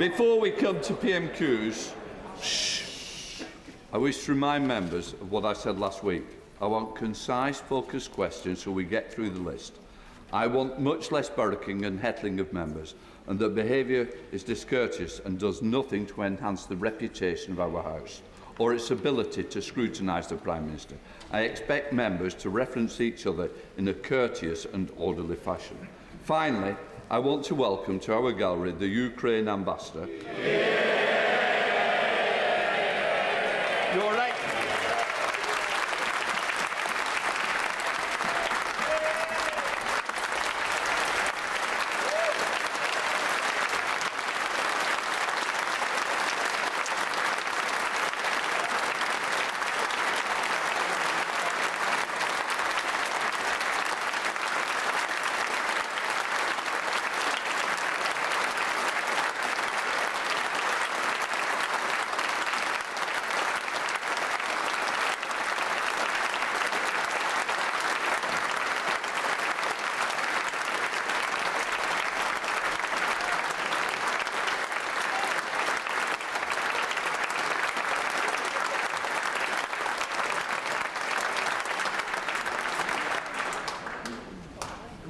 Before we come to PMQs, I wish to remind members of what I said last week. I want concise, focused questions so we get through the list. I want much less barracking and heckling of members, and that behaviour is discourteous and does nothing to enhance the reputation of our House or its ability to scrutinise the Prime Minister. I expect members to reference each other in a courteous and orderly fashion. Finally, I want to welcome to our gallery the Ukraine Ambassador. Your right.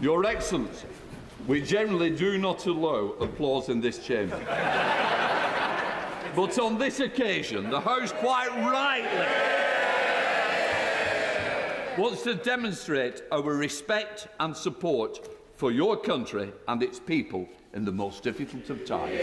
Your Excellency, we generally do not allow applause in this chamber. But on this occasion, the House quite rightly wants to demonstrate our respect and support for your country and its people in the most difficult of times.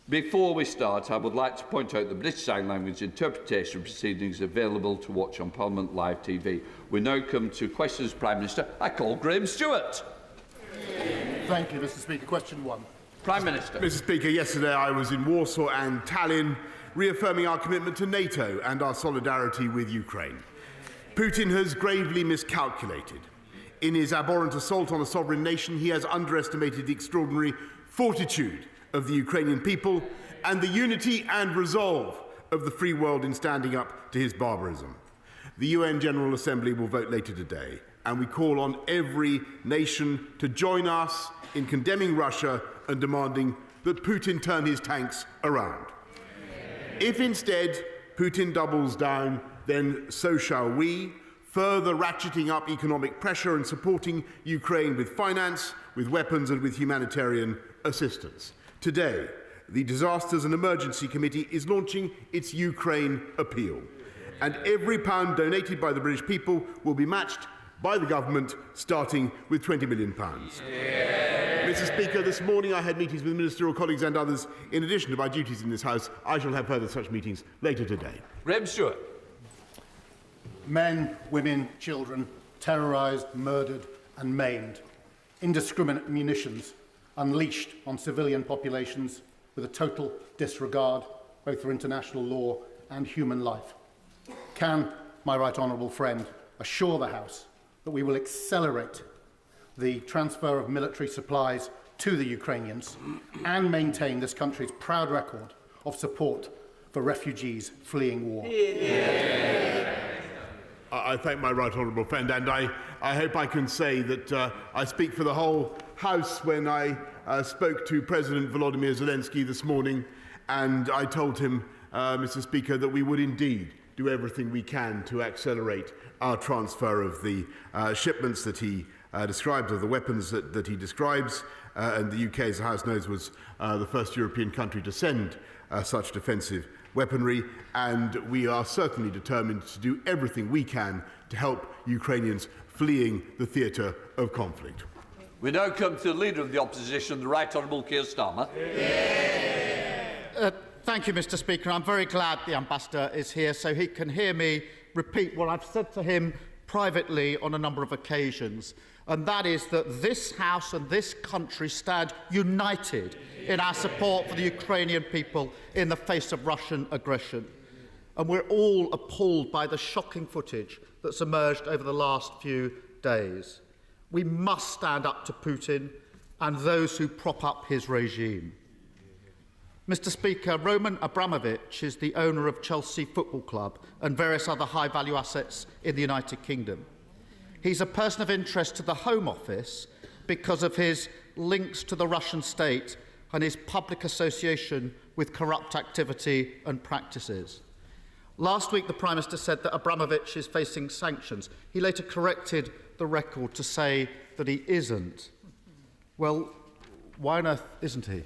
Before we start, I would like to point out the British Sign Language interpretation proceedings available to watch on Parliament Live TV. We now come to questions, Prime Minister. I call Graham Stewart. Thank you, Mr. Speaker. Question 1. Prime Minister. Mr. Speaker, yesterday I was in Warsaw and Tallinn, reaffirming our commitment to NATO and our solidarity with Ukraine. Putin has gravely miscalculated. In his abhorrent assault on a sovereign nation, he has underestimated the extraordinary fortitude of the Ukrainian people and the unity and resolve of the free world in standing up to his barbarism. The UN General Assembly will vote later today, and we call on every nation to join us in condemning Russia and demanding that Putin turn his tanks around. If instead Putin doubles down, then so shall we, further ratcheting up economic pressure and supporting Ukraine with finance, with weapons and with humanitarian assistance. Today, the Disasters and Emergency Committee is launching its Ukraine appeal, and every pound donated by the British people will be matched by the government, starting with £20 million. Mr. Speaker, this morning I had meetings with ministerial colleagues and others. In addition to my duties in this House, I shall have further such meetings later today. Graham Stewart. Men, women, children terrorised, murdered and maimed. Indiscriminate munitions unleashed on civilian populations with a total disregard both for international law and human life. Can my right honourable friend assure the House that we will accelerate the transfer of military supplies to the Ukrainians and maintain this country's proud record of support for refugees fleeing war? I thank my right honourable friend, and I hope I can say that I speak for the whole House when I spoke to President Volodymyr Zelensky this morning, and I told him, Mr. Speaker, that we would indeed do everything we can to accelerate our transfer of the shipments that he describes, of the weapons that he describes, and the UK, as the House knows, was the first European country to send such defensive weaponry, and we are certainly determined to do everything we can to help Ukrainians fleeing the theatre of conflict. We now come to the Leader of the Opposition, the Right Honourable Keir Starmer. Thank you, Mr. Speaker. I'm very glad the Ambassador is here so he can hear me repeat what I've said to him privately on a number of occasions, and that is that this House and this country stand united in our support for the Ukrainian people in the face of Russian aggression. And we're all appalled by the shocking footage that's emerged over the last few days. We must stand up to Putin and those who prop up his regime. Mr. Speaker, Roman Abramovich is the owner of Chelsea Football Club and various other high-value assets in the United Kingdom. He's a person of interest to the Home Office because of his links to the Russian state and his public association with corrupt activity and practices. Last week, the Prime Minister said that Abramovich is facing sanctions. He later corrected the record to say that he isn't. Well, why on earth isn't he?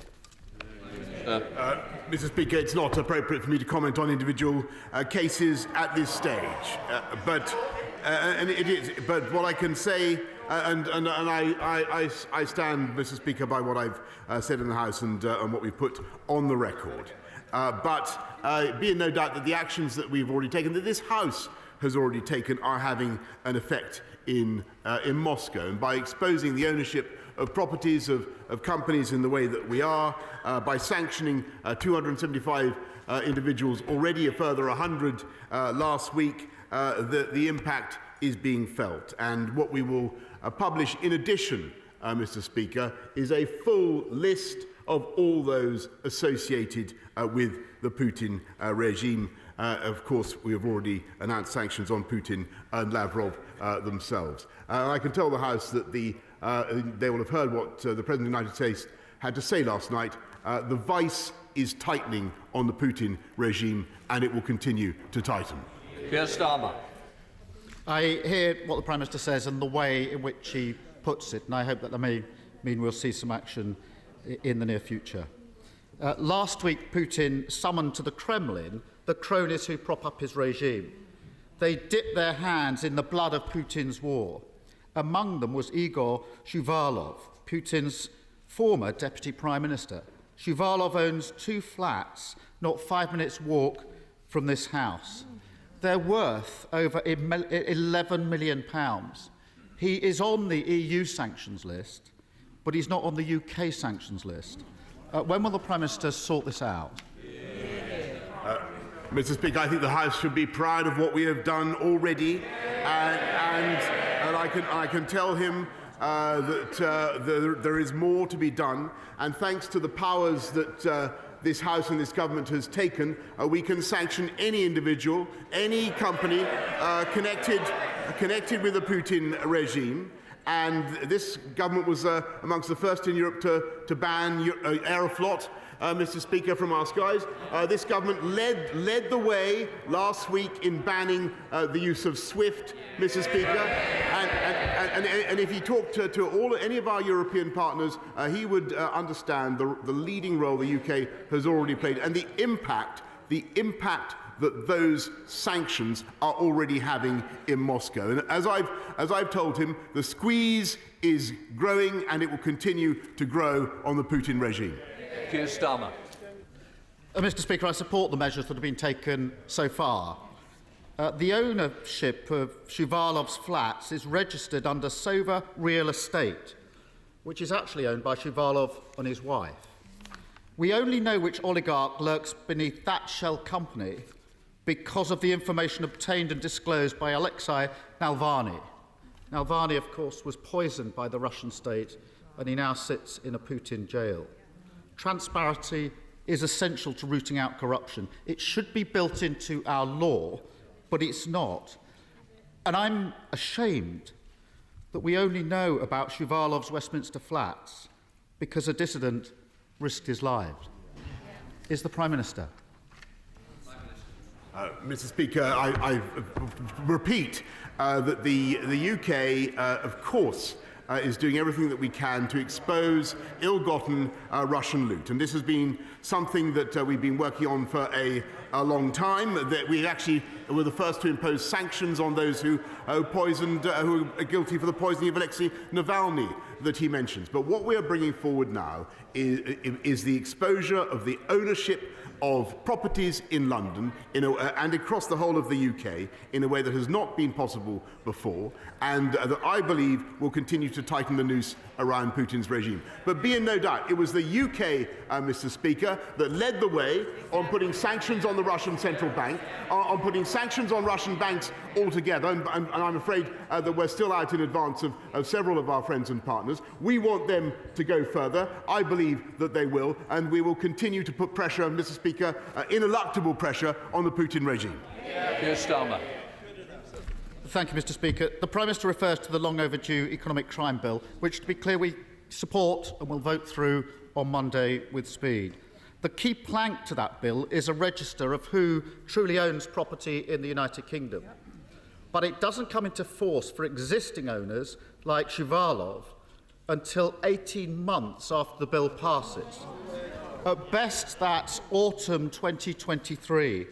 Mr. Speaker, it's not appropriate for me to comment on individual cases at this stage. And it is. But what I can say, and I stand, Mr. Speaker, by what I've said in the House and what we've put on the record. But be in no doubt that the actions that we've already taken, that this House has already taken, are having an effect in Moscow. And by exposing the ownership of properties of companies in the way that we are, by sanctioning 275 individuals, already a further 100 last week, the impact is being felt. And what we will publish in addition, Mr. Speaker, is a full list of all those associated with the Putin regime. Of course, we have already announced sanctions on Putin and Lavrov themselves. I can tell the House that they will have heard what the President of the United States had to say last night. The vice is tightening on the Putin regime, and it will continue to tighten. Keir Starmer. I hear what the Prime Minister says and the way in which he puts it, and I hope that may mean we'll see some action in the near future. Last week, Putin summoned to the Kremlin the cronies who prop up his regime. They dipped their hands in the blood of Putin's war. Among them was Igor Shuvalov, Putin's former Deputy Prime Minister. Shuvalov owns 2 flats, not 5 minutes' walk from this house. They're worth over £11 million. He is on the EU sanctions list, but he's not on the UK sanctions list. When will the Prime Minister sort this out? Mr. Speaker, I think the House should be proud of what we have done already, and I can tell him that there is more to be done, and thanks to the powers that this House and this government has taken, we can sanction any individual, any company connected with the Putin regime. And this government was amongst the first in Europe to ban Aeroflot, Mr. Speaker, from our skies. This government led the way last week in banning the use of SWIFT, Mr. Speaker. And if you talk to any of our European partners, he would understand the leading role the UK has already played and the impact that those sanctions are already having in Moscow. And as I've told him, the squeeze is growing and it will continue to grow on the Putin regime. Keir Starmer. Mr. Speaker, I support the measures that have been taken so far. The ownership of Shuvalov's flats is registered under Sova Real Estate, which is actually owned by Shuvalov and his wife. We only know which oligarch lurks beneath that shell company because of the information obtained and disclosed by Alexei Navalny. Navalny, of course, was poisoned by the Russian state, and he now sits in a Putin jail. Transparency is essential to rooting out corruption. It should be built into our law, but it's not. And I'm ashamed that we only know about Shuvalov's Westminster flats because a dissident risked his life. Is the Prime Minister? Mr. Speaker, I repeat that the UK, of course, is doing everything that we can to expose ill-gotten Russian loot. And this has been something that we've been working on for a long time. That we actually were the first to impose sanctions on those who who are guilty for the poisoning of Alexei Navalny that he mentions. But what we are bringing forward now is the exposure of the ownership of properties in London and across the whole of the UK in a way that has not been possible before, and that I believe will continue to tighten the noose around Putin's regime. But be in no doubt, it was the UK, Mr. Speaker, that led the way on putting sanctions on the Russian central bank, on putting sanctions on Russian banks altogether, and I'm afraid that we're still out in advance of several of our friends and partners. We want them to go further. I believe that they will, and we will continue to put pressure, Mr. Speaker, ineluctable pressure on the Putin regime. Keir Starmer. Thank you, Mr. Speaker. The Prime Minister refers to the long overdue economic crime bill, which, to be clear, we support and will vote through on Monday with speed. The key plank to that bill is a register of who truly owns property in the United Kingdom. But it doesn't come into force for existing owners like Shuvalov until 18 months after the bill passes. At best, that's autumn 2023.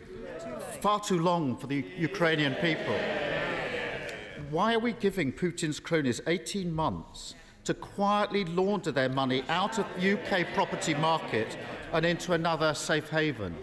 Far too long for the Ukrainian people. Why are we giving Putin's cronies 18 months to quietly launder their money out of the UK property market and into another safe haven?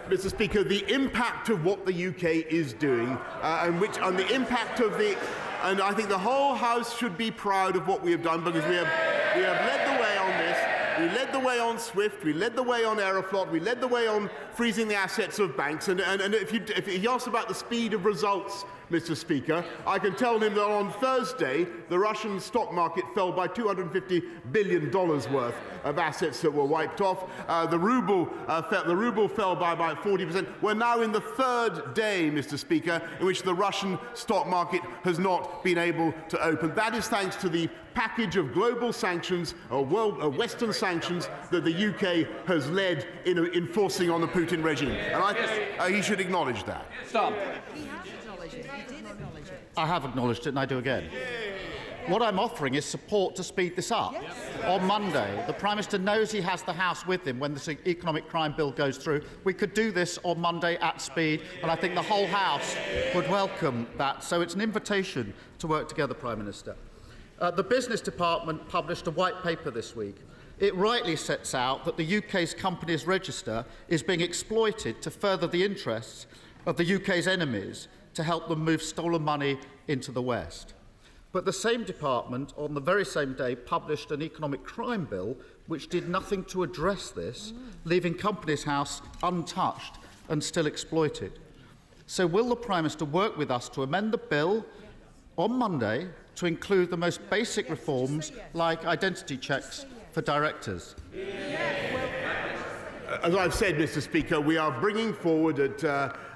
Mr. Speaker, the impact of what the UK is doing and the impact of the... And I think the whole House should be proud of what we have done, because we have led the way on this. We led the way on SWIFT, we led the way on Aeroflot, we led the way on freezing the assets of banks. And if he asks about the speed of results, Mr. Speaker, I can tell him that on Thursday, the Russian stock market fell by $250 billion worth of assets that were wiped off. The ruble fell by about 40%. We're now in the third day, Mr. Speaker, in which the Russian stock market has not been able to open. That is thanks to the package of global sanctions, or Western sanctions, that the UK has led in enforcing on the Putin regime. And I think he should acknowledge that. Stop. I have acknowledged it, and I do again. What I'm offering is support to speed this up. On Monday, the Prime Minister knows he has the House with him when this economic crime bill goes through. We could do this on Monday at speed, and I think the whole House would welcome that. So it's an invitation to work together, Prime Minister. The Business Department published a white paper this week. It rightly sets out that the UK's companies register is being exploited to further the interests of the UK's enemies, to help them move stolen money into the West. But the same department, on the very same day, published an economic crime bill which did nothing to address this, leaving Companies House untouched and still exploited. So will the Prime Minister work with us to amend the bill on Monday to include the most basic reforms like identity checks for directors? As I've said, Mr. Speaker, we are bringing forward at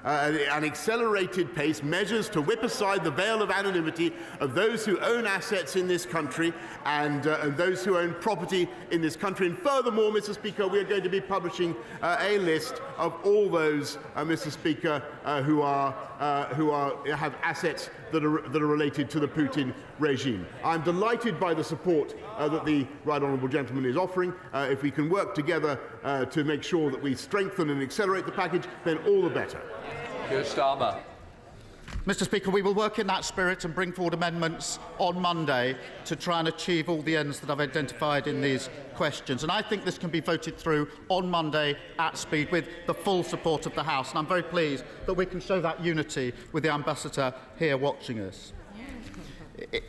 an accelerated pace measures to whip aside the veil of anonymity of those who own assets in this country and those who own property in this country. And furthermore, Mr. Speaker, we are going to be publishing a list of all those, Mr. Speaker, who have assets that are related to the Putin regime. I'm delighted by the support that the Right Honourable Gentleman is offering. If we can work together to make sure that we strengthen and accelerate the package, then all the better. Keir Starmer. Mr. Speaker, we will work in that spirit and bring forward amendments on Monday to try and achieve all the ends that I've identified in these questions. And I think this can be voted through on Monday at speed with the full support of the House. And I'm very pleased that we can show that unity with the Ambassador here watching us.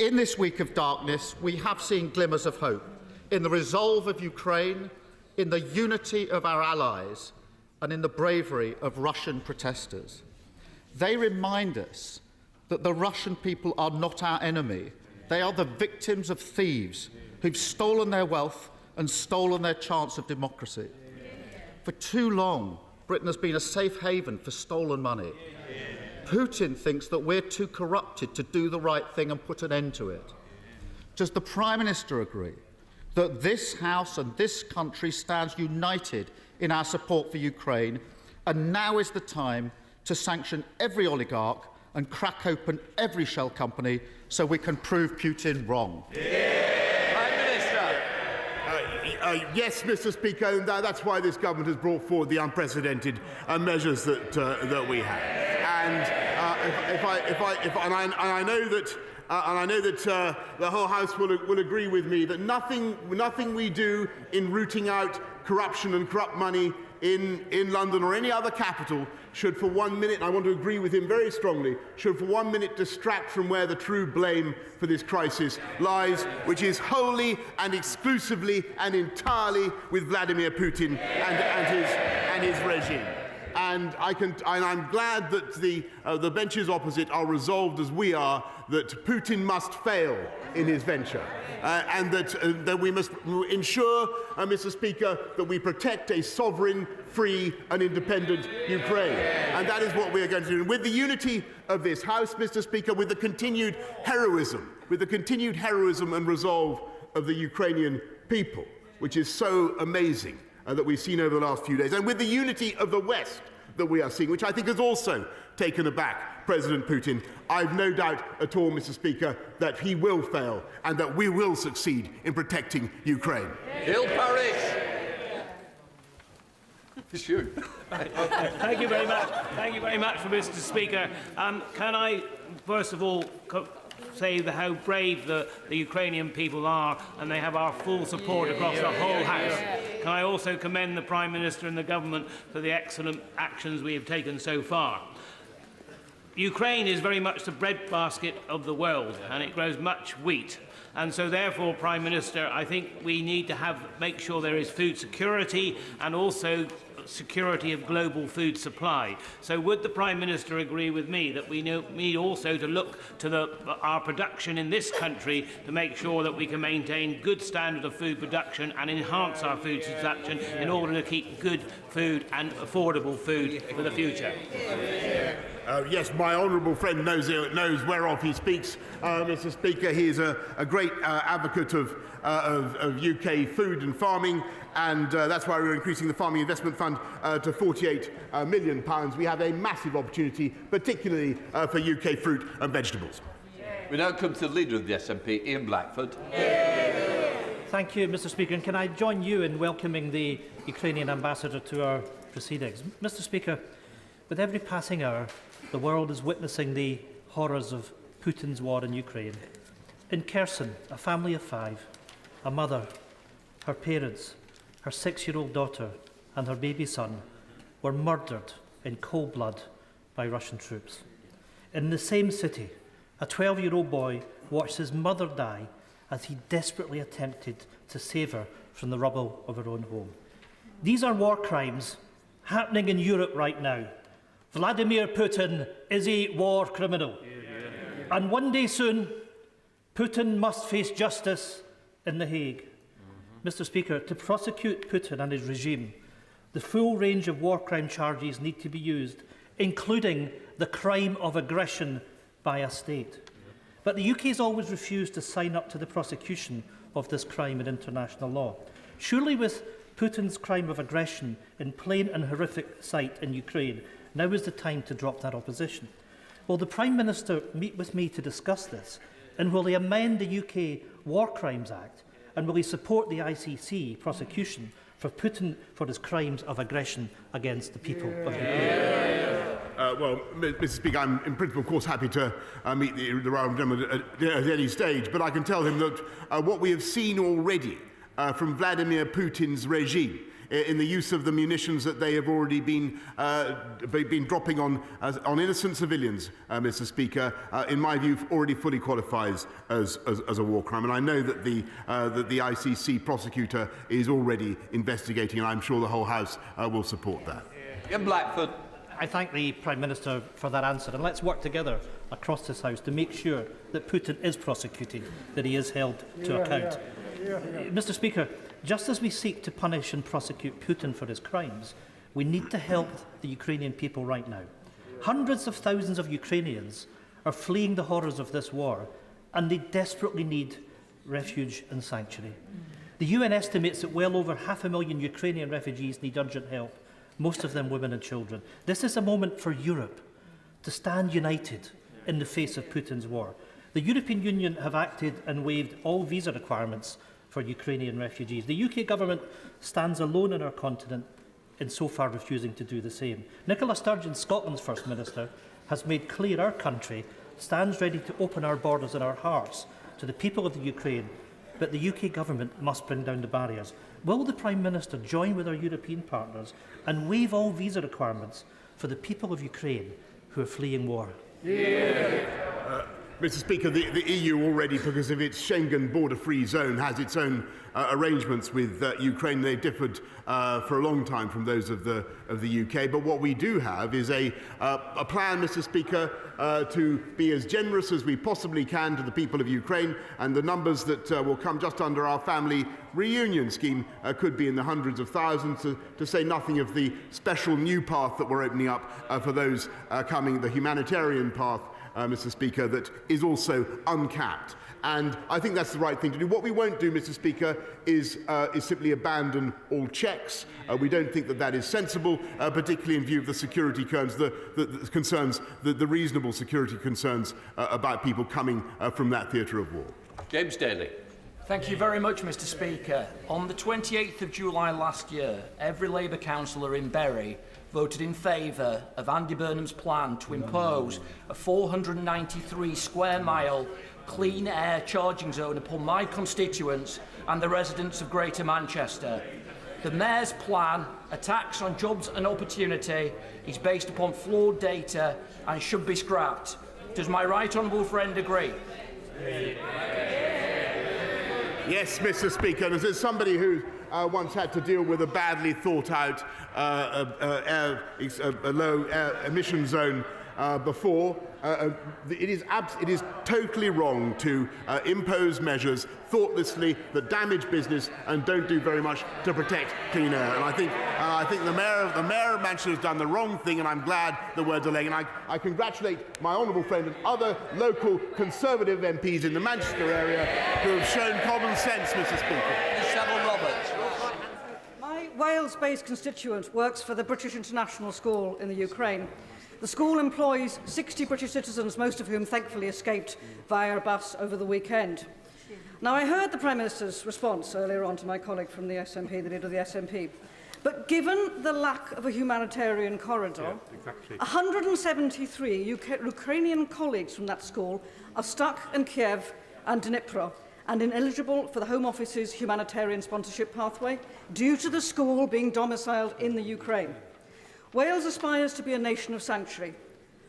In this week of darkness, we have seen glimmers of hope in the resolve of Ukraine, in the unity of our allies, and in the bravery of Russian protesters. They remind us that the Russian people are not our enemy. They are the victims of thieves who've stolen their wealth and stolen their chance of democracy. For too long, Britain has been a safe haven for stolen money. Putin thinks that we're too corrupted to do the right thing and put an end to it. Does the Prime Minister agree that this House and this country stands united in our support for Ukraine, and now is the time to sanction every oligarch and crack open every shell company so we can prove Putin wrong? Prime Minister. Yes, Mr. Speaker, and that's why this government has brought forward the unprecedented measures that we have. And I know that the whole House will agree with me that nothing we do in rooting out corruption and corrupt money in London or any other capital should for 1 minute, and I want to agree with him very strongly, should for 1 minute distract from where the true blame for this crisis lies, which is wholly and exclusively and entirely with Vladimir Putin and his regime. And I'm glad that the benches opposite are resolved as we are that Putin must fail in his venture, and that we must ensure, Mr. Speaker, that we protect a sovereign, free and independent Ukraine. And that is what we are going to do. And with the unity of this House, Mr. Speaker, with the continued heroism and resolve of the Ukrainian people, which is so amazing that we've seen over the last few days, and with the unity of the West that we are seeing, which I think has also taken aback President Putin, I've no doubt at all, Mr. Speaker, that he will fail and that we will succeed in protecting Ukraine. Hill Parish. Shoot. Thank you very much. Thank you very much, Mr. Speaker. Can I, first of all, say how brave the Ukrainian people are, and they have our full support across the whole House. Can I also commend the Prime Minister and the Government for the excellent actions we have taken so far. Ukraine is very much the breadbasket of the world, and it grows much wheat. And so therefore, Prime Minister, I think we need to make sure there is food security and also security of global food supply. So would the Prime Minister agree with me that we need also to look to our production in this country to make sure that we can maintain good standard of food production and enhance our food production in order to keep good food and affordable food for the future? Yes, my honourable friend knows whereof he speaks, Mr. Speaker. He is a great advocate of UK food and farming, and that's why we're increasing the Farming Investment Fund to £48 million. We have a massive opportunity, particularly for UK fruit and vegetables. We now come to the Leader of the SNP, Ian Blackford. Thank you, Mr. Speaker. And can I join you in welcoming the Ukrainian ambassador to our proceedings? Mr. Speaker, with every passing hour, the world is witnessing the horrors of Putin's war in Ukraine. In Kherson, a family of 5, a mother, her parents, her 6-year-old daughter and her baby son were murdered in cold blood by Russian troops. In the same city, a 12-year-old boy watched his mother die as he desperately attempted to save her from the rubble of her own home. These are war crimes happening in Europe right now. Vladimir Putin is a war criminal. And one day soon, Putin must face justice in The Hague. Mr. Speaker, to prosecute Putin and his regime, the full range of war crime charges need to be used, including the crime of aggression by a state. But the UK has always refused to sign up to the prosecution of this crime in international law. Surely with Putin's crime of aggression in plain and horrific sight in Ukraine, now is the time to drop that opposition. Will the Prime Minister meet with me to discuss this? And will he amend the UK War Crimes Act? And will he support the ICC prosecution for Putin for his crimes of aggression against the people of Ukraine? Well, Mr. Speaker, I'm in principle, of course, happy to meet the Honourable Gentleman at any stage, but I can tell him that what we have seen already from Vladimir Putin's regime in the use of the munitions that they have already been dropping on innocent civilians, Mr. Speaker, in my view, already fully qualifies as a war crime. And I know that the ICC prosecutor is already investigating, and I'm sure the whole House will support that. Ian Blackford. I thank the Prime Minister for that answer, and let's work together across this House to make sure that Putin is prosecuted, that he is held to account. Mr. Speaker, just as we seek to punish and prosecute Putin for his crimes, we need to help the Ukrainian people right now. Hundreds of thousands of Ukrainians are fleeing the horrors of this war, and they desperately need refuge and sanctuary. The UN estimates that well over 500,000 Ukrainian refugees need urgent help, most of them women and children. This is a moment for Europe to stand united in the face of Putin's war. The European Union have acted and waived all visa requirements for Ukrainian refugees. The UK government stands alone on our continent in so far refusing to do the same. Nicola Sturgeon, Scotland's First Minister, has made clear our country stands ready to open our borders and our hearts to the people of the Ukraine, but the UK government must bring down the barriers. Will the Prime Minister join with our European partners and waive all visa requirements for the people of Ukraine who are fleeing war? Mr. Speaker, the EU already, because of its Schengen border-free zone, has its own arrangements with Ukraine. They've differed for a long time from those of the UK. But what we do have is a plan, Mr. Speaker, to be as generous as we possibly can to the people of Ukraine, and the numbers that will come just under our family reunion scheme could be in the hundreds of thousands, to say nothing of the special new path that we're opening up for those coming, the humanitarian path, Mr. Speaker, that is also uncapped. And I think that's the right thing to do. What we won't do, Mr. Speaker, is simply abandon all checks. We don't think that that is sensible, particularly in view of the security concerns, the reasonable security concerns about people coming from that theatre of war. James Daly. Thank you very much, Mr. Speaker. On the 28th of July last year, every Labour councillor in Bury voted in favour of Andy Burnham's plan to impose a 493 square mile clean air charging zone upon my constituents and the residents of Greater Manchester. The Mayor's plan, a tax on jobs and opportunity, is based upon flawed data and should be scrapped. Does my right honourable friend agree? Yes, Mr. Speaker, and as somebody who once had to deal with a badly thought out low emission zone before, it is totally wrong to impose measures thoughtlessly that damage business and don't do very much to protect clean air. And I think the Mayor of Manchester has done the wrong thing, and I'm glad that we're delaying. And I congratulate my honourable friend and other local Conservative MPs in the Manchester area who have shown common sense, Mr. Speaker. My Wales-based constituent works for the British International School in the Ukraine. The school employs 60 British citizens, most of whom thankfully escaped via a bus over the weekend. Now, I heard the Prime Minister's response earlier on to my colleague from the SNP, the leader of the SNP. But given the lack of a humanitarian corridor, 173 Ukrainian colleagues from that school are stuck in Kiev and Dnipro and ineligible for the Home Office's humanitarian sponsorship pathway due to the school being domiciled in the Ukraine. Wales aspires to be a nation of sanctuary.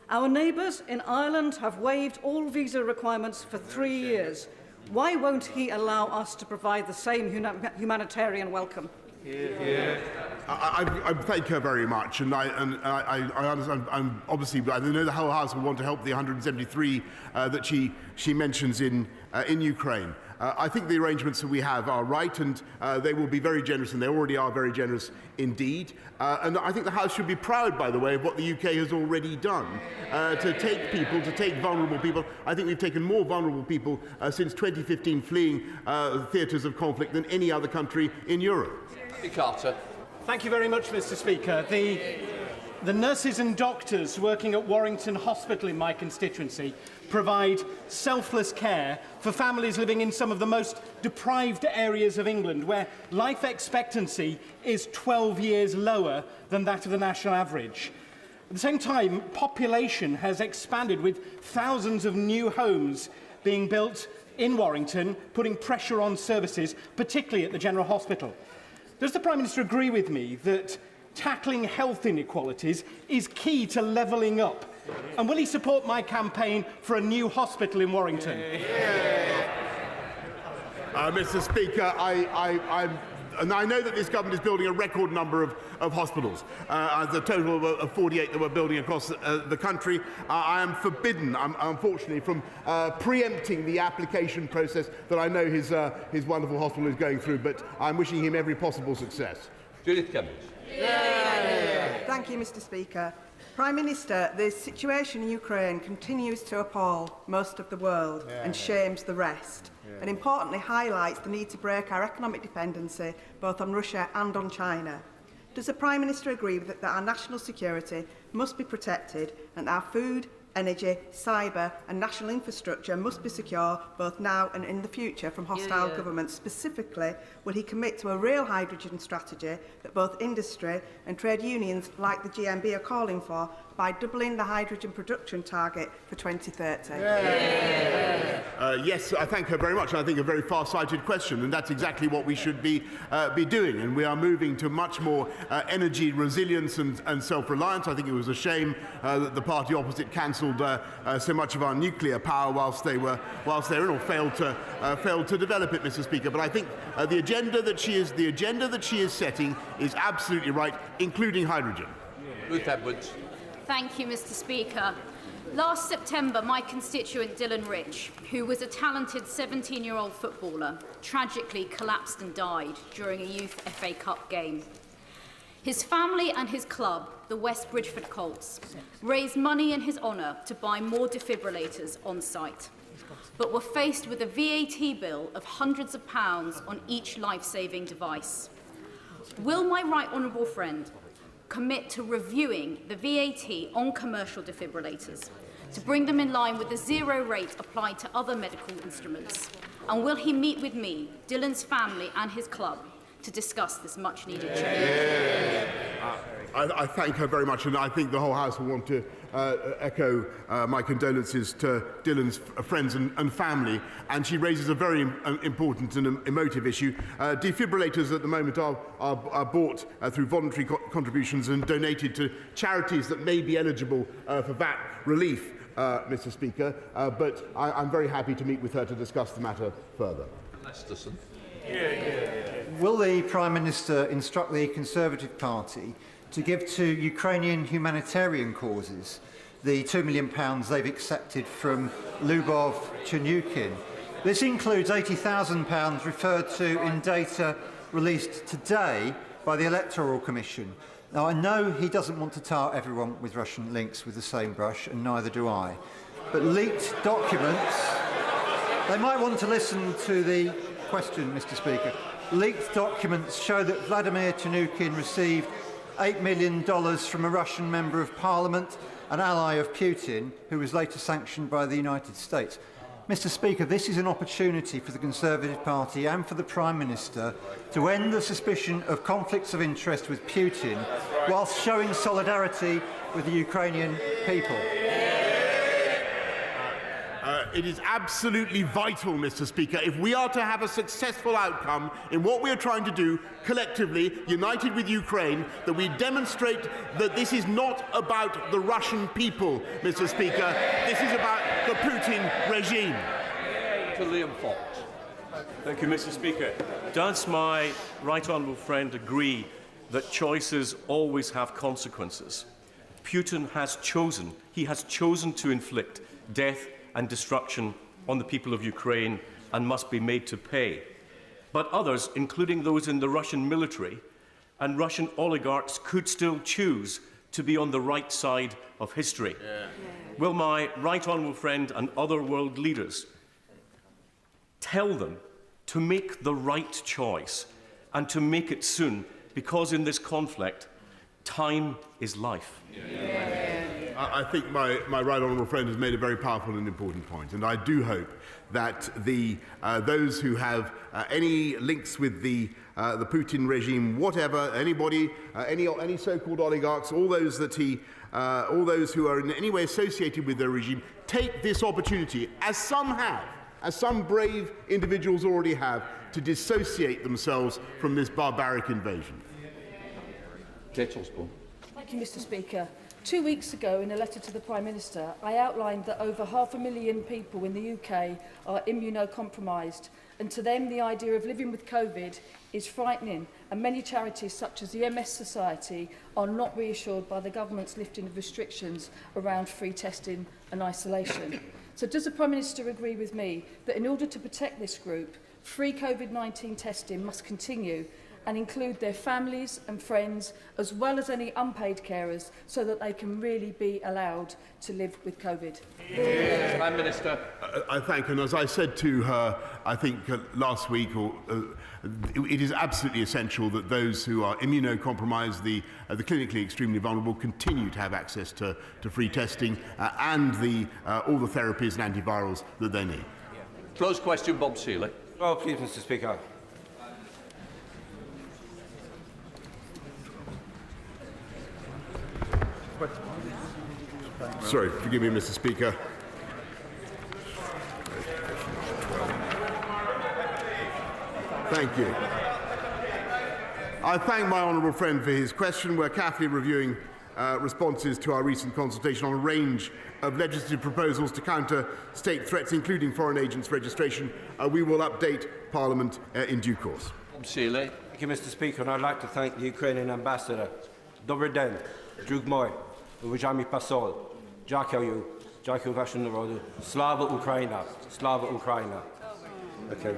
Our neighbours in Ireland have waived all visa requirements for 3 years. Why won't he allow us to provide the same humanitarian welcome? I thank her very much, and I understand. Obviously, I know the whole House will want to help the 173 that she mentions in Ukraine. I think the arrangements that we have are right, and they will be very generous, and they already are very generous indeed. And I think the House should be proud, by the way, of what the UK has already done to take vulnerable people. I think we've taken more vulnerable people since 2015 fleeing theatres of conflict than any other country in Europe. Carter. Thank you very much, Mr. Speaker. The nurses and doctors working at Warrington Hospital in my constituency provide selfless care for families living in some of the most deprived areas of England, where life expectancy is 12 years lower than that of the national average. At the same time, population has expanded, with thousands of new homes being built in Warrington, putting pressure on services, particularly at the General Hospital. Does the Prime Minister agree with me that tackling health inequalities is key to levelling up? And will he support my campaign for a new hospital in Warrington? Mr. Speaker, and I know that this government is building a record number of hospitals, the total of 48 that we're building across the country. I am forbidden, unfortunately, from preempting the application process that I know his wonderful hospital is going through, but I'm wishing him every possible success. Judith Cummings. Thank you, Mr. Speaker. Prime Minister, the situation in Ukraine continues to appall most of the world and shames the rest, and importantly highlights the need to break our economic dependency both on Russia and on China. Does the Prime Minister agree that our national security must be protected and our food, energy, cyber and national infrastructure must be secure both now and in the future from hostile governments? Specifically, will he commit to a real hydrogen strategy that both industry and trade unions like the GMB are calling for by doubling the hydrogen production target for 2030? Yes, I thank her very much. I think a very far-sighted question, and that's exactly what we should be doing. And we are moving to much more energy resilience and self-reliance. I think it was a shame that the party opposite cancelled so much of our nuclear power whilst they were in, or failed to develop it, Mr. Speaker. But I think the agenda that she is setting is absolutely right, including hydrogen. Ruth Edwards. Thank you, Mr. Speaker. Last September, my constituent Dylan Rich, who was a talented 17-year-old footballer, tragically collapsed and died during a youth FA Cup game. His family and his club, the West Bridgford Colts, raised money in his honour to buy more defibrillators on site, but were faced with a VAT bill of hundreds of pounds on each life-saving device. Will my right honourable friend commit to reviewing the VAT on commercial defibrillators to bring them in line with the zero rate applied to other medical instruments? And will he meet with me, Dylan's family and his club to discuss this much-needed change? I thank her very much, and I think the whole House will want to echo my condolences to Dylan's friends and family. And she raises a very important and emotive issue. Defibrillators at the moment are bought through voluntary contributions and donated to charities that may be eligible for VAT relief, Mr. Speaker. But I'm very happy to meet with her to discuss the matter further. Lesterson. Will the Prime Minister instruct the Conservative Party to give to Ukrainian humanitarian causes the £2 million they've accepted from Lubov Chernukin? This includes £80,000 referred to in data released today by the Electoral Commission. Now, I know he doesn't want to tar everyone with Russian links with the same brush, and neither do I. But leaked documents... They might want to listen to the question, Mr. Speaker. Leaked documents show that Vladimir Chernukin received $8 million from a Russian member of Parliament, an ally of Putin, who was later sanctioned by the United States. Mr. Speaker, this is an opportunity for the Conservative Party and for the Prime Minister to end the suspicion of conflicts of interest with Putin whilst showing solidarity with the Ukrainian people. It is absolutely vital, Mr. Speaker, if we are to have a successful outcome in what we are trying to do collectively, united with Ukraine, that we demonstrate that this is not about the Russian people, Mr. Speaker. This is about the Putin regime. To Liam Fox. Thank you, Mr. Speaker. Does my right honourable friend agree that choices always have consequences? Putin has chosen, to inflict death and destruction on the people of Ukraine and must be made to pay. But others, including those in the Russian military and Russian oligarchs, could still choose to be on the right side of history. Will my right honourable friend and other world leaders tell them to make the right choice and to make it soon, because in this conflict, time is life? I think my right honourable friend has made a very powerful and important point, and I do hope that those who have any links with the Putin regime, whatever, anybody, any so-called oligarchs, all those who are in any way associated with their regime, take this opportunity, as some brave individuals already have, to dissociate themselves from this barbaric invasion. Kate Osborne. Thank you, Mr. Speaker. 2 weeks ago, in a letter to the Prime Minister, I outlined that over 500,000 people in the UK are immunocompromised, and to them the idea of living with COVID is frightening, and many charities such as the MS Society are not reassured by the government's lifting of restrictions around free testing and isolation. So does the Prime Minister agree with me that in order to protect this group, free COVID-19 testing must continue and include their families and friends, as well as any unpaid carers, so that they can really be allowed to live with COVID? Prime Minister. I thank her, and as I said to her, I think last week, it is absolutely essential that those who are immunocompromised, the clinically extremely vulnerable, continue to have access to free testing and all the therapies and antivirals that they need. Close question, Bob Seeley. Well, please, Mr. Speaker. Sorry, forgive me, Mr. Speaker. Thank you. I thank my honourable friend for his question. We're carefully reviewing responses to our recent consultation on a range of legislative proposals to counter state threats, including foreign agents' registration. We will update Parliament in due course. Seeley. Thank you, Mr. Speaker, and I'd like to thank the Ukrainian ambassador. Dobry den, drug moi, уважаемый посол, дякую вашему народу. Slava Ukraina, Slava Ukraina. Okay.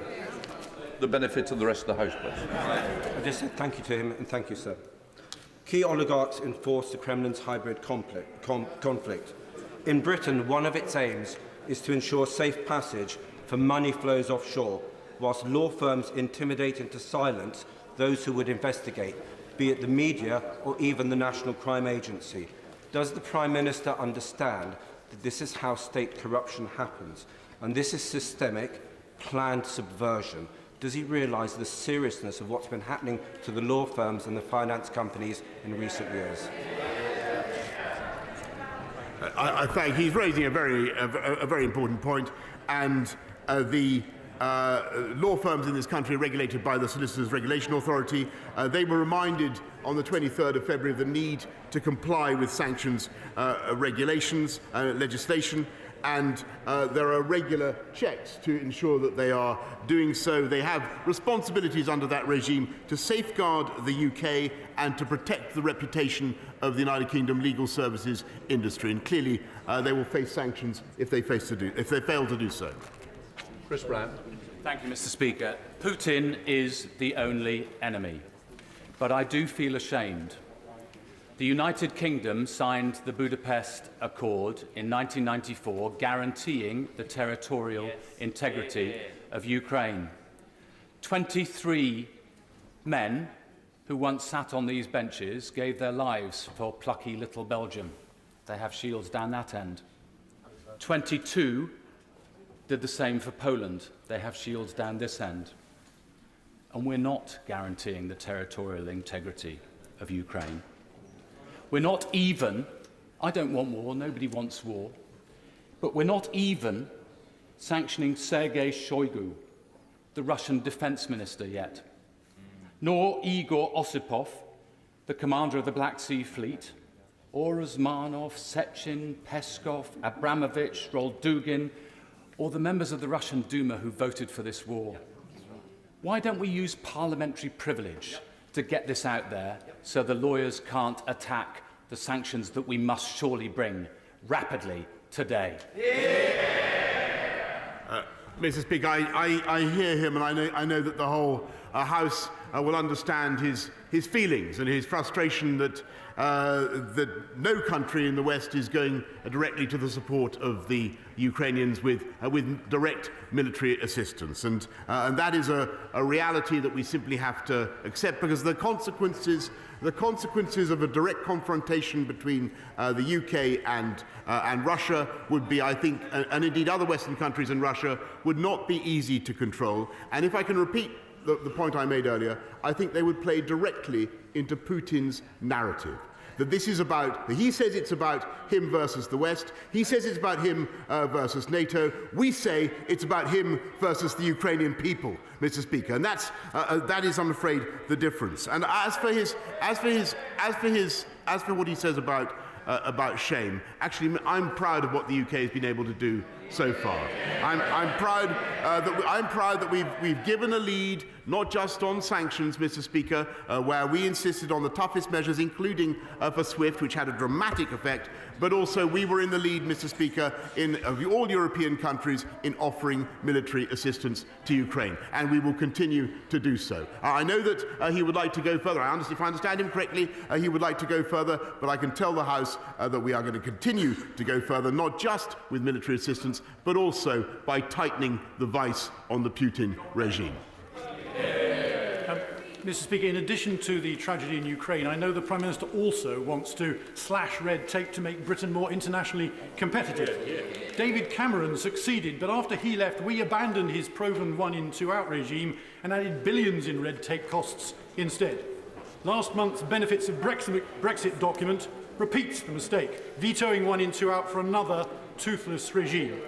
The benefit of the rest of the House, please. I just said thank you to him and thank you, sir. Key oligarchs enforce the Kremlin's hybrid conflict. In Britain, one of its aims is to ensure safe passage for money flows offshore, whilst law firms intimidate into silence those who would investigate, be it the media or even the National Crime Agency. Does the Prime Minister understand that this is how state corruption happens, and this is systemic, planned subversion? Does he realise the seriousness of what's been happening to the law firms and the finance companies in recent years? I think he's raising a very important point, and the law firms in this country are regulated by the Solicitors Regulation Authority. They were reminded on the 23rd of February of the need to comply with sanctions regulations, legislation, and there are regular checks to ensure that they are doing so. They have responsibilities under that regime to safeguard the UK and to protect the reputation of the United Kingdom legal services industry. And clearly, they will face sanctions if they fail to do so. Chris Brown. Thank you, Mr. Speaker. Putin is the only enemy, but I do feel ashamed. The United Kingdom signed the Budapest Accord in 1994, guaranteeing the territorial integrity of Ukraine. 23 men who once sat on these benches gave their lives for plucky little Belgium. They have shields down that end. 22 did the same for Poland. They have shields down this end. And we're not guaranteeing the territorial integrity of Ukraine. We're not even, I don't want war, nobody wants war, but we're not even sanctioning Sergei Shoigu, the Russian defense minister, yet, nor Igor Osipov, the commander of the Black Sea Fleet, or Uzmanov, Sechin, Peskov, Abramovich, Roldugin, or the members of the Russian Duma who voted for this war. Why don't we use parliamentary privilege to get this out there so the lawyers can't attack the sanctions that we must surely bring rapidly today? Mr. Speaker, I hear him, and I know that the whole House will understand his feelings and his frustration that no country in the West is going directly to the support of the Ukrainians with direct military assistance, and that is a reality that we simply have to accept, because the consequences of a direct confrontation between the UK and Russia would be, I think, and indeed other Western countries and Russia, would not be easy to control. And if I can repeat the point I made earlier, I think they would play directly into Putin's narrative. That this is about, he says it's about him versus the West, he says it's about him versus NATO, we say it's about him versus the Ukrainian people, Mr. Speaker, and that is, I'm afraid, the difference. And as for what he says about shame, actually, I'm proud of what the UK has been able to do so far. I'm proud that we've given a lead, not just on sanctions, Mr. Speaker, where we insisted on the toughest measures, including for SWIFT, which had a dramatic effect, but also we were in the lead, Mr. Speaker, of all European countries in offering military assistance to Ukraine, and we will continue to do so. I know that he would like to go further. If I understand him correctly, he would like to go further, but I can tell the House that we are going to continue to go further, not just with military assistance, but also by tightening the vice on the Putin regime. Mr. Speaker, in addition to the tragedy in Ukraine, I know the Prime Minister also wants to slash red tape to make Britain more internationally competitive. David Cameron succeeded, but after he left, we abandoned his proven one-in, two-out regime and added billions in red tape costs instead. Last month's benefits of Brexit document repeats the mistake, vetoing one-in, two-out for another toothless regime.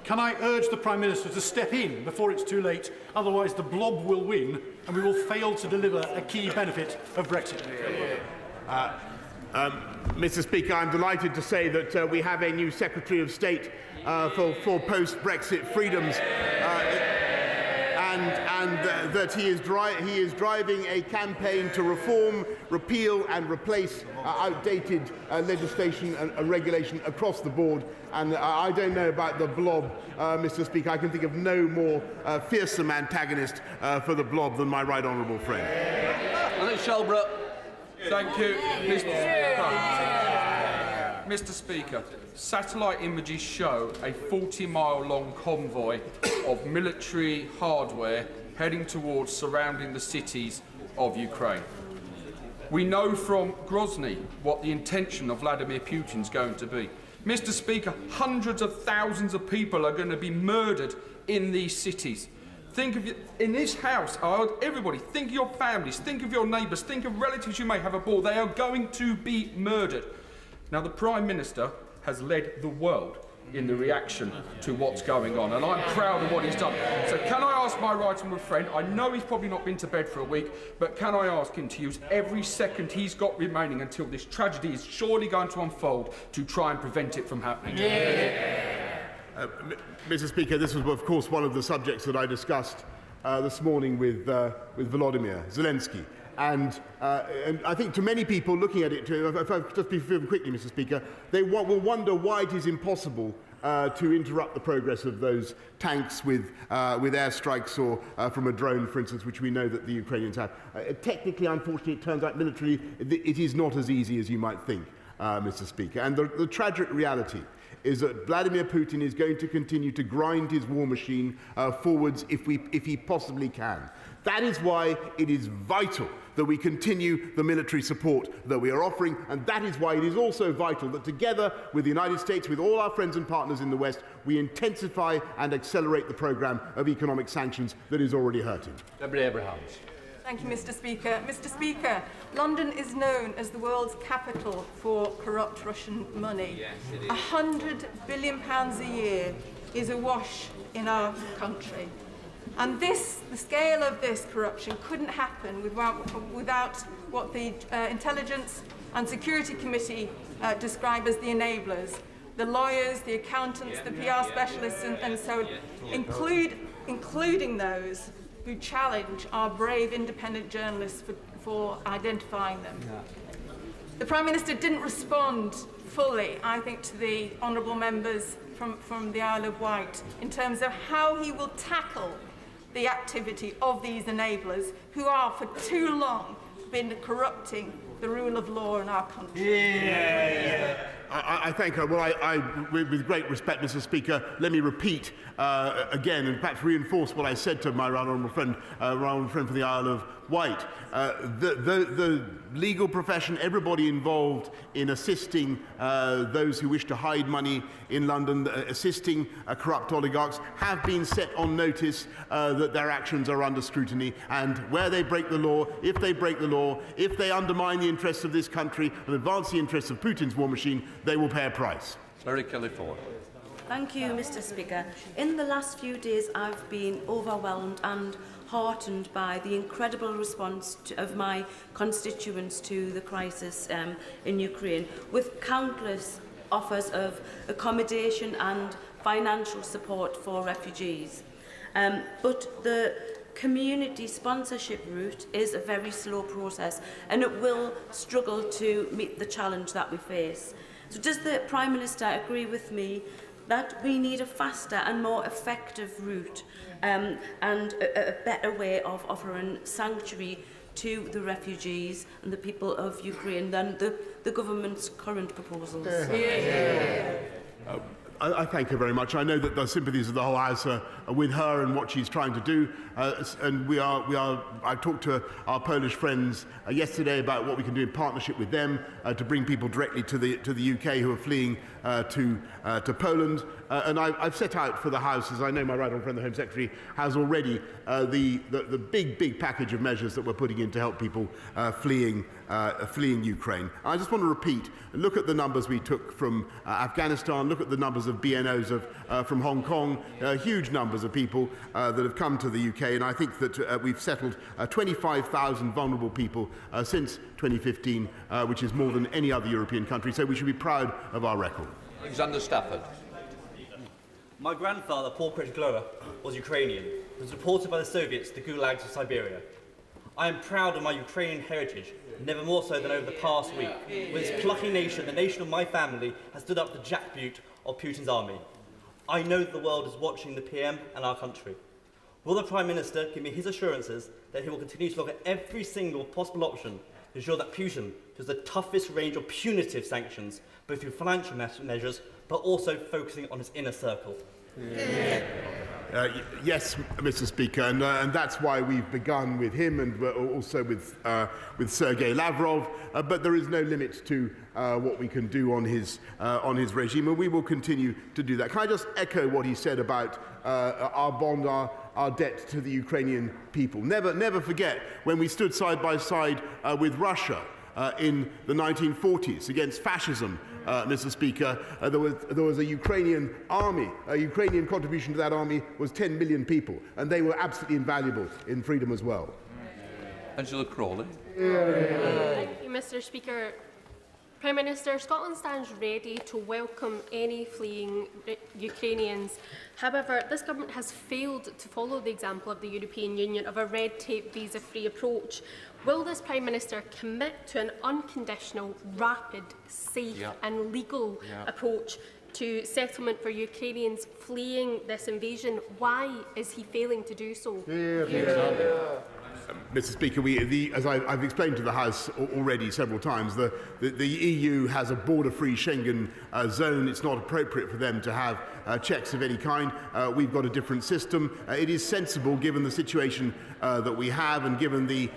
Can I urge the Prime Minister to step in before it's too late? Otherwise, the blob will win and we will fail to deliver a key benefit of Brexit. Mr. Speaker, I'm delighted to say that we have a new Secretary of State for post-Brexit freedoms, and that he is driving a campaign to reform, repeal and replace outdated legislation and regulation across the board. And I don't know about the blob, Mr. Speaker. I can think of no more fearsome antagonist for the blob than my right honourable friend. Shelbrooke. Thank you, Mr. Speaker. Satellite images show a 40-mile-long convoy of military hardware heading towards surrounding the cities of Ukraine. We know from Grozny what the intention of Vladimir Putin is going to be. Mr. Speaker, hundreds of thousands of people are going to be murdered in these cities. Think of in this house, everybody, think of your families, think of your neighbours, think of relatives you may have aboard. They are going to be murdered. Now, the Prime Minister has led the world in the reaction to what's going on, and I'm proud of what he's done. So can I ask my right honourable friend, I know he's probably not been to bed for a week, but can I ask him to use every second he's got remaining until this tragedy is surely going to unfold to try and prevent it from happening? Mr. Speaker, this was, of course, one of the subjects that I discussed this morning with Volodymyr Zelensky. And I think to many people looking at it, if I just be quickly, Mr. Speaker, they will wonder why it is impossible to interrupt the progress of those tanks with airstrikes or from a drone, for instance, which we know that the Ukrainians have. Technically, unfortunately, it turns out militarily it is not as easy as you might think, Mr. Speaker. And the tragic reality is that Vladimir Putin is going to continue to grind his war machine forwards if he possibly can. That is why it is vital that we continue the military support that we are offering, and that is why it is also vital that together with the United States, with all our friends and partners in the West, we intensify and accelerate the programme of economic sanctions that is already hurting. Deputy Abrahams. Thank you, Mr. Speaker. Mr. Speaker, London is known as the world's capital for corrupt Russian money. Yes, it is. £100 billion a year is awash in our country. And the scale of this corruption couldn't happen without what the Intelligence and Security Committee describe as the enablers, the lawyers, the accountants, the PR specialists, and so on, including those who challenge our brave independent journalists for identifying them. The Prime Minister didn't respond fully, I think, to the honourable members from the Isle of Wight in terms of how he will tackle the activity of these enablers who are for too long been corrupting the rule of law in our country. I thank her. Well, with great respect, Mr. Speaker, let me repeat again and perhaps reinforce what I said to my right honourable friend from the Isle of Wight. The legal profession, everybody involved in assisting those who wish to hide money in London, assisting corrupt oligarchs, have been set on notice that their actions are under scrutiny, and where they break the law, if they undermine the interests of this country and advance the interests of Putin's war machine, they will pay a price. Mary Kelly Ford. Thank you, Mr. Speaker. In the last few days, I've been overwhelmed and heartened by the incredible response of my constituents to the crisis in Ukraine, with countless offers of accommodation and financial support for refugees. But the community sponsorship route is a very slow process, and it will struggle to meet the challenge that we face. So does the Prime Minister agree with me that we need a faster and more effective route and a better way of offering sanctuary to the refugees and the people of Ukraine than the government's current proposals? I thank her very much. I know that the sympathies of the whole House are with her and what she's trying to do. And I talked to our Polish friends yesterday about what we can do in partnership with them to bring people directly to the UK who are fleeing to Poland. And I've set out for the House, as I know my right honourable friend, the Home Secretary, has already, the big package of measures that we're putting in to help people fleeing Ukraine. I just want to repeat, look at the numbers we took from Afghanistan, look at the numbers of BNOs from Hong Kong, huge numbers of people that have come to the UK, and I think that we've settled 25,000 vulnerable people since 2015, which is more than any other European country, so we should be proud of our record. Alexander Stafford. My grandfather, Paul Pettiglowa, was Ukrainian. He was deported by the Soviets to the gulags of Siberia. I am proud of my Ukrainian heritage, never more so than over the past week, when this plucky nation, the nation of my family, has stood up to the jackboot of Putin's army. I know that the world is watching the PM and our country. Will the Prime Minister give me his assurances that he will continue to look at every single possible option to ensure that Putin does the toughest range of punitive sanctions, both through financial measures, but also focusing on his inner circle? Yes, Mr. Speaker, and that's why we've begun with him and also with Sergei Lavrov. But there is no limit to what we can do on his regime, and we will continue to do that. Can I just echo what he said about our bond, our debt to the Ukrainian people? Never forget when we stood side by side with Russia in the 1940s against fascism. Mr. Speaker, there was a Ukrainian army. A Ukrainian contribution to that army was 10 million people, and they were absolutely invaluable in freedom as well. Angela Crawley. Thank you, Mr. Speaker. Prime Minister, Scotland stands ready to welcome any fleeing Ukrainians. However, this government has failed to follow the example of the European Union of a red tape visa-free approach. Will this Prime Minister commit to an unconditional, rapid, safe and legal approach to settlement for Ukrainians fleeing this invasion? Why is he failing to do so? Mr. Speaker, as I've explained to the House already several times, the EU has a border-free Schengen zone. It's not appropriate for them to have checks of any kind. We've got a different system. It is sensible, given the situation that we have and given the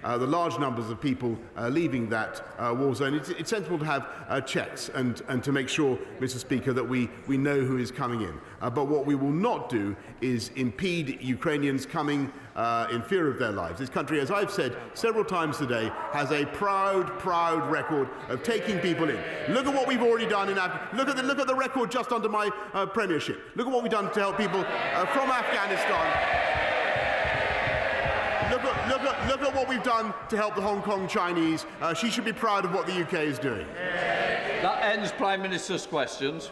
large numbers of people leaving that war zone. It's sensible to have checks and to make sure, Mr. Speaker, that we know who is coming in. But what we will not do is impede Ukrainians coming in fear of their lives. This country, as I've said several times today, has a proud record of taking people in. Look at what we've already done in Afghanistan. Look at the record just under my premiership. Look at what we've done to help people from Afghanistan. Look at what we've done to help the Hong Kong Chinese. She should be proud of what the UK is doing. That ends Prime Minister's questions.